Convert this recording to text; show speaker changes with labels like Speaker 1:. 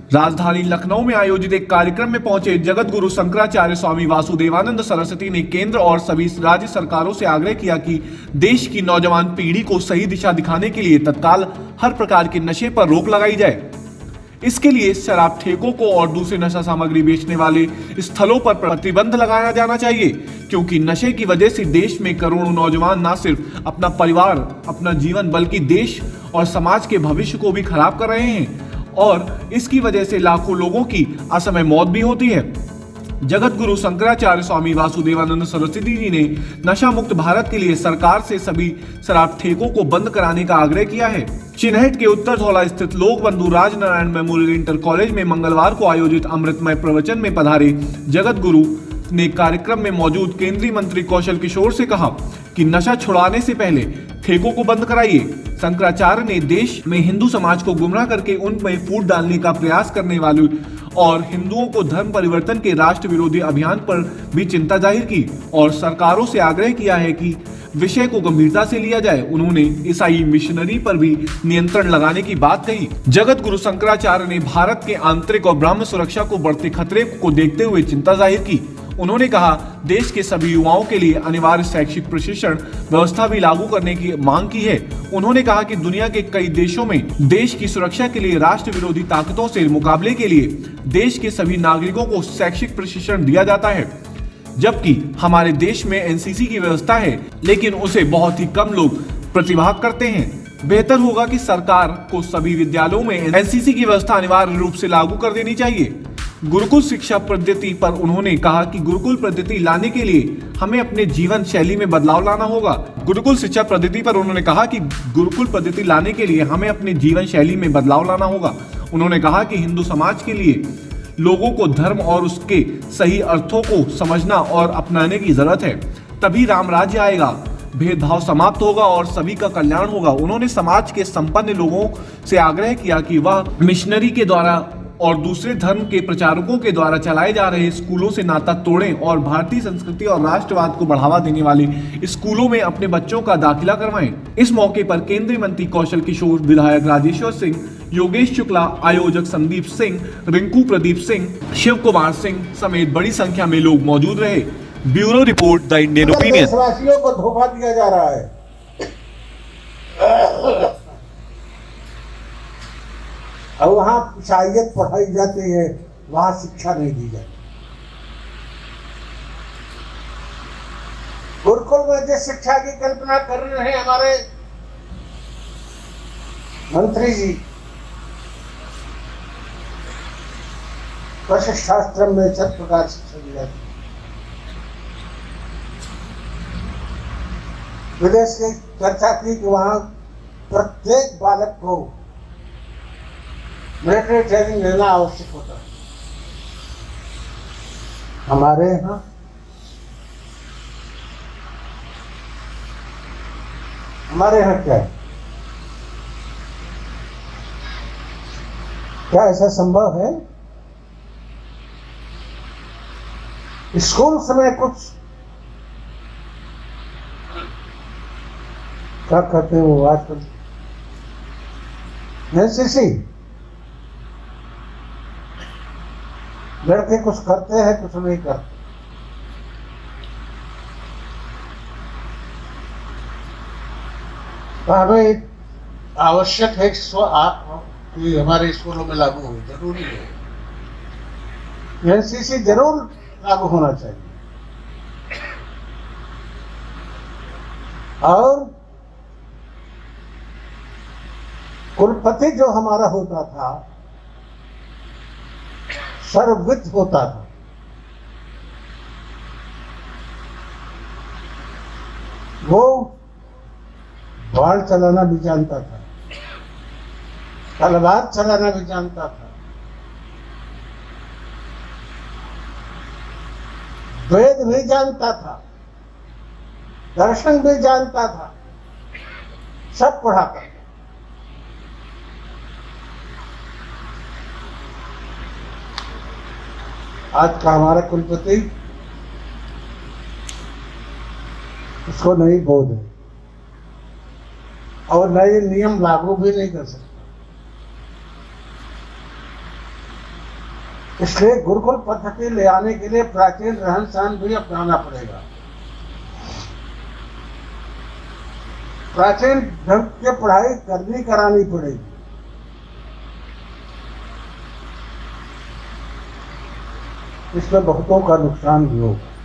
Speaker 1: राजधानी लखनऊ में आयोजित एक कार्यक्रम में पहुंचे जगत गुरु शंकराचार्य स्वामी वासुदेवानंद सरस्वती ने केंद्र और सभी राज्य सरकारों से आग्रह किया कि देश की नौजवान पीढ़ी को सही दिशा दिखाने के लिए तत्काल हर प्रकार के नशे पर रोक लगाई जाए। इसके लिए शराब ठेकों को और दूसरे नशा सामग्री बेचने वाले स्थलों पर प्रतिबंध लगाया जाना चाहिए, क्योंकि नशे की वजह से देश में करोड़ों नौजवान न सिर्फ अपना परिवार, अपना जीवन, बल्कि देश और समाज के भविष्य को भी खराब कर रहे हैं और इसकी वजह से लाखों लोगों की असमय मौत भी होती है। जगत गुरु शंकराचार्य स्वामी वासुदेवानंद सरस्वती जी ने नशा मुक्त भारत के लिए सरकार से सभी शराब ठेकों को बंद कराने का आग्रह किया है। चिन्हट के उत्तर धौला स्थित लोक बंधु राजनारायण मेमोरियल इंटर कॉलेज में मंगलवार को आयोजित अमृतमय प्रवचन में पधारे जगत गुरु ने कार्यक्रम में मौजूद केंद्रीय मंत्री कौशल किशोर से कहा कि नशा छुड़ाने से पहले ठेकों को बंद कराइए। शंकराचार्य ने देश में हिंदू समाज को गुमराह करके उनमें फूट डालने का प्रयास करने वाले और हिंदुओं को धर्म परिवर्तन के राष्ट्र विरोधी अभियान पर भी चिंता जाहिर की और सरकारों से आग्रह किया है कि विषय को गंभीरता से लिया जाए। उन्होंने ईसाई मिशनरी पर भी नियंत्रण लगाने की बात कही। जगत गुरु शंकराचार्य ने भारत के आंतरिक और ब्रह्म सुरक्षा को बढ़ते खतरे को देखते हुए चिंता जाहिर की। उन्होंने कहा, देश के सभी युवाओं के लिए अनिवार्य शैक्षिक प्रशिक्षण व्यवस्था भी लागू करने की मांग की है। उन्होंने कहा कि दुनिया के कई देशों में देश की सुरक्षा के लिए राष्ट्र विरोधी ताकतों से मुकाबले के लिए देश के सभी नागरिकों को शैक्षिक प्रशिक्षण दिया जाता है, जबकि हमारे देश में एनसीसी की व्यवस्था है, लेकिन उसे बहुत ही कम लोग प्रतिभाग करते हैं। बेहतर होगा कि सरकार को सभी विद्यालयों में एनसीसी की व्यवस्था अनिवार्य रूप से लागू कर देनी चाहिए। गुरुकुल शिक्षा पद्धति पर उन्होंने कहा कि गुरुकुल पद्धति लाने के लिए हमें अपने जीवन शैली में बदलाव लाना होगा। गुरुकुल शिक्षा पद्धति पर उन्होंने कहा कि गुरुकुल पद्धति लाने के लिए हमें अपने जीवन शैली में बदलाव लाना होगा। उन्होंने कहा कि हिंदू समाज के लिए लोगों को धर्म और उसके सही अर्थों को समझना और अपनाने की जरूरत है, तभी राम राज्य आएगा, भेदभाव समाप्त होगा और सभी का कल्याण होगा। उन्होंने समाज के संपन्न लोगों से आग्रह किया कि वह मिशनरी के द्वारा और दूसरे धर्म के प्रचारकों के द्वारा चलाए जा रहे स्कूलों से नाता तोड़ें और भारतीय संस्कृति और राष्ट्रवाद को बढ़ावा देने वाले स्कूलों में अपने बच्चों का दाखिला करवाएं। इस मौके पर केंद्रीय मंत्री कौशल किशोर, विधायक राजेश्वर सिंह, योगेश शुक्ला, आयोजक संदीप सिंह, रिंकू प्रदीप सिंह, शिव कुमार सिंह समेत बड़ी संख्या में लोग मौजूद रहे। Bureau report, the Indian opinion.
Speaker 2: देशवासियों को धोखा दिया जा रहा है। और वहां ईसाइयत पढ़ाई जाती है, वहां शिक्षा नहीं दी जाती। गुरुकुल में जिस शिक्षा की कल्पना कर रहे हैं हमारे मंत्री जी, वशिष्ठाश्रम में 6 प्रकार शिक्षा दी जाती है। विदेश की चर्चा की कि वहां प्रत्येक बालक को मिलिट्री ट्रेनिंग लेना आवश्यक होता है। हमारे यहाँ क्या है? क्या ऐसा संभव है? स्कूल समय कुछ क्या करते हैं वो आजकल एनसीसी, लड़के कुछ करते हैं, कुछ नहीं करते। तो हमें आवश्यक है कि हमारे स्कूलों में लागू हो, जरूरी है। एनसीसी जरूर लागू होना चाहिए। और कुलपति जो हमारा होता था, सर्वविद होता था। वो बाण चलाना भी जानता था, तलवार चलाना भी जानता था, वेद भी जानता था, दर्शन भी जानता था, सब पढ़ाता था। आज का हमारा कुलपति उसको नहीं बोध है और नए नियम लागू भी नहीं कर सकता। इसलिए गुरुकुल पद्धति ले आने के लिए प्राचीन रहन सहन भी अपनाना पड़ेगा। प्राचीन ढंग की पढ़ाई करानी पड़ेगी। इसमें बहुतों का नुकसान भी होगा।